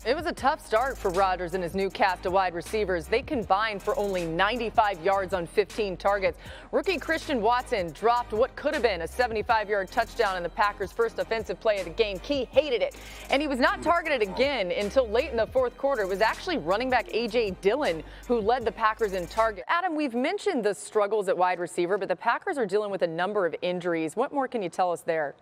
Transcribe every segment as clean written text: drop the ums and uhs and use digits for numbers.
It was a tough start for Rodgers and his new cast of wide receivers. They combined for only 95 yards on 15 targets. Rookie Christian Watson dropped what could have been a 75-yard touchdown in the Packers' first offensive play of the game. Key hated it, and he was not targeted again until late in the fourth quarter. It was actually running back A.J. Dillon who led the Packers in target. Adam, we've mentioned the struggles at wide receiver, but the Packers are dealing with a number of injuries. What more can you tell us there?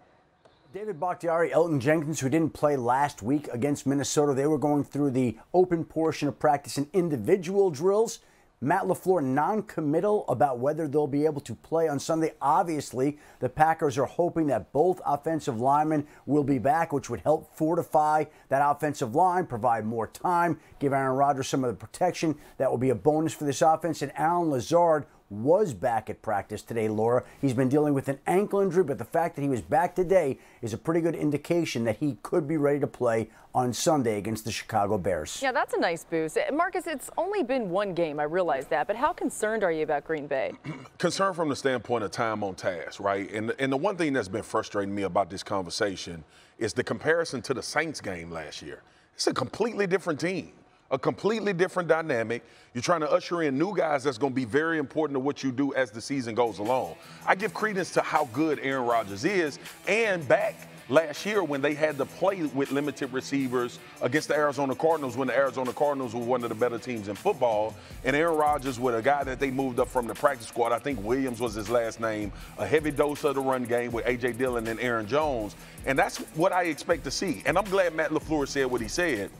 David Bakhtiari, Elton Jenkins, who didn't play last week against Minnesota, they were going through the open portion of practice and individual drills. Matt LaFleur non-committal about whether they'll be able to play on Sunday. Obviously, the Packers are hoping that both offensive linemen will be back, which would help fortify that offensive line, provide more time, give Aaron Rodgers some of the protection. That will be a bonus for this offense. And Allen Lazard was back at practice today, Laura. He's been dealing with an ankle injury, but the fact that he was back today is a pretty good indication that he could be ready to play on Sunday against the Chicago Bears. Yeah, that's a nice boost. Marcus, it's only been one game, I realize that, but how concerned are you about Green Bay? Concerned from the standpoint of time on task, right? And the one thing that's been frustrating me about this conversation is the comparison to the Saints game last year. It's a completely different team. A completely different dynamic. You're trying to usher in new guys that's going to be very important to what you do as the season goes along. I give credence to how good Aaron Rodgers is, and back last year when they had to play with limited receivers against the Arizona Cardinals, when the Arizona Cardinals were one of the better teams in football, and Aaron Rodgers with a guy that they moved up from the practice squad, I think Williams was his last name, a heavy dose of the run game with A.J. Dillon and Aaron Jones, and that's what I expect to see. And I'm glad Matt LaFleur said what he said.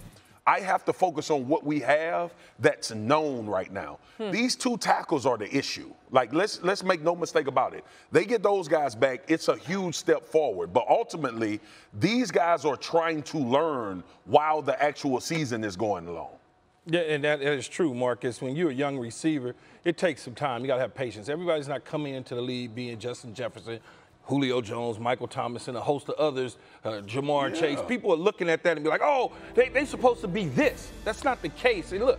I have to focus on what we have that's known right now. These two tackles are the issue. Like, let's make no mistake about it. They get those guys back, it's a huge step forward. But ultimately, these guys are trying to learn while the actual season is going along. Yeah, and that is true, Marcus. When you're a young receiver, it takes some time. You got to have patience. Everybody's not coming into the league being Justin Jefferson, Julio Jones, Michael Thomas, and a host of others, Jamar Chase. People are looking at that and be like, oh, they're supposed to be this. That's not the case. And look,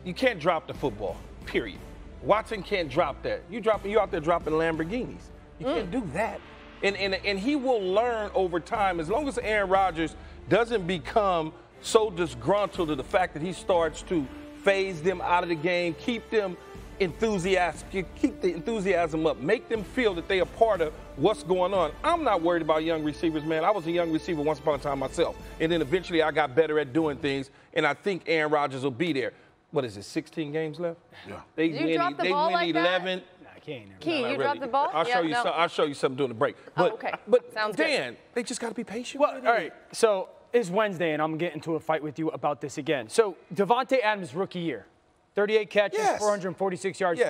you can't drop the football, period. Watson can't drop that. You out there dropping Lamborghinis. You can't do that. And he will learn over time, as long as Aaron Rodgers doesn't become so disgruntled to the fact that he starts to phase them out of the game, keep them enthusiastic, keep the enthusiasm up, make them feel that they are part of what's going on. I'm not worried about young receivers, man. I was a young receiver once upon a time myself, and then eventually I got better at doing things, and I think Aaron Rodgers will be there. What is it, 16 games left? Yeah. They win 11. I can't. Key, you dropped the ball? I'll show you something during the break. But, okay. But sounds Dan, good. they just got to be patient. Well, all right, so it's Wednesday, and I'm getting into a fight with you about this again. So Davante Adams' rookie year. 38 catches, 446 yards,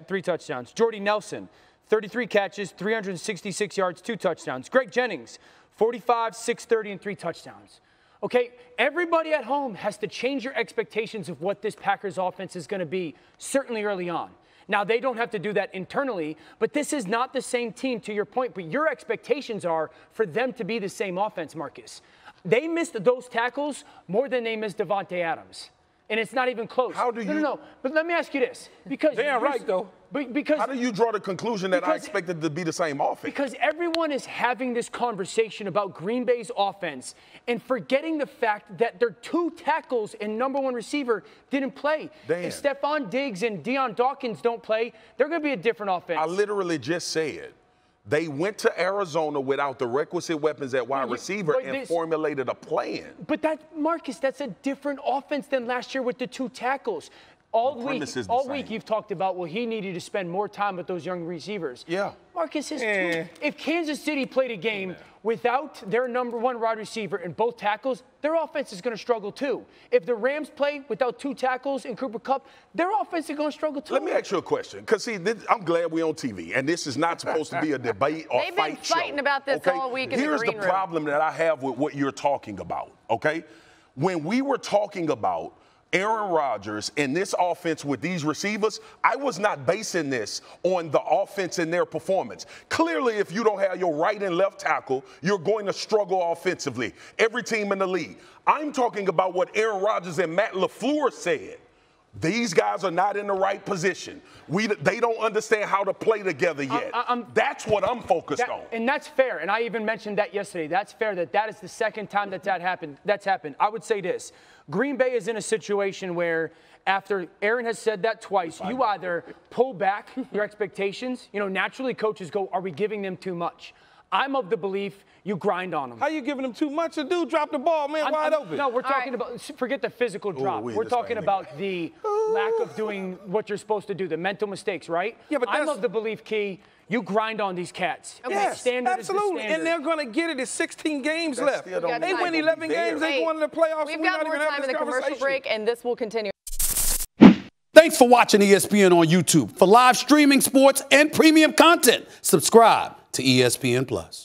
three touchdowns. Jordy Nelson, 33 catches, 366 yards, 2 touchdowns. Greg Jennings, 45, 630, and 3 touchdowns. Okay, everybody at home has to change your expectations of what this Packers offense is going to be, certainly early on. Now, they don't have to do that internally, but this is not the same team, to your point, but your expectations are for them to be the same offense, Marcus. They missed those tackles more than they missed Davante Adams. And it's not even close. How do you? No. But let me ask you this, because damn right though. Because how do you draw the conclusion that I expected to be the same offense? Because everyone is having this conversation about Green Bay's offense and forgetting the fact that their 2 tackles and #1 receiver didn't play. If Stephon Diggs and Deion Dawkins don't play, they're going to be a different offense. I literally just said they went to Arizona without the requisite weapons at wide receiver and formulated a plan. But Marcus, that's a different offense than last year with the 2 tackles. All week you've talked about, well, he needed to spend more time with those young receivers. Yeah. Marcus, if Kansas City played a game without their #1 wide receiver and both tackles, their offense is going to struggle too. If the Rams play without 2 tackles and Cooper Kupp, their offense is going to struggle too. Let me ask you a question, because see, I'm glad we're on TV, and this is not supposed to be a debate or fight show. They've been fighting about this all week in the green room. Here's the problem that I have with what you're talking about, okay? When we were talking about Aaron Rodgers and this offense with these receivers, I was not basing this on the offense and their performance. Clearly, if you don't have your right and left tackle, you're going to struggle offensively. Every team in the league. I'm talking about what Aaron Rodgers and Matt LaFleur said. These guys are not in the right position. They don't understand how to play together yet. That's what I'm focused on. And that's fair. And I even mentioned that yesterday. That's fair that is the second time that's happened. I would say this. Green Bay is in a situation where after Aaron has said that twice, you either pull back your expectations. You know, naturally coaches go, are we giving them too much? I'm of the belief you grind on them. How you giving them too much? The dude dropped the ball, man, wide open. No, we're talking about, forget the physical drop. We're talking about the lack of doing what you're supposed to do, the mental mistakes, right? Yeah, but I'm of the belief, Key, you grind on these cats. Yes, standard absolutely. Is the standard. And they're going to get it. It's 16 games left. They win 11 games, they go into the playoffs. We've got more time in the commercial break, and this will continue. Thanks for watching ESPN on YouTube. For live streaming sports and premium content, subscribe to ESPN+.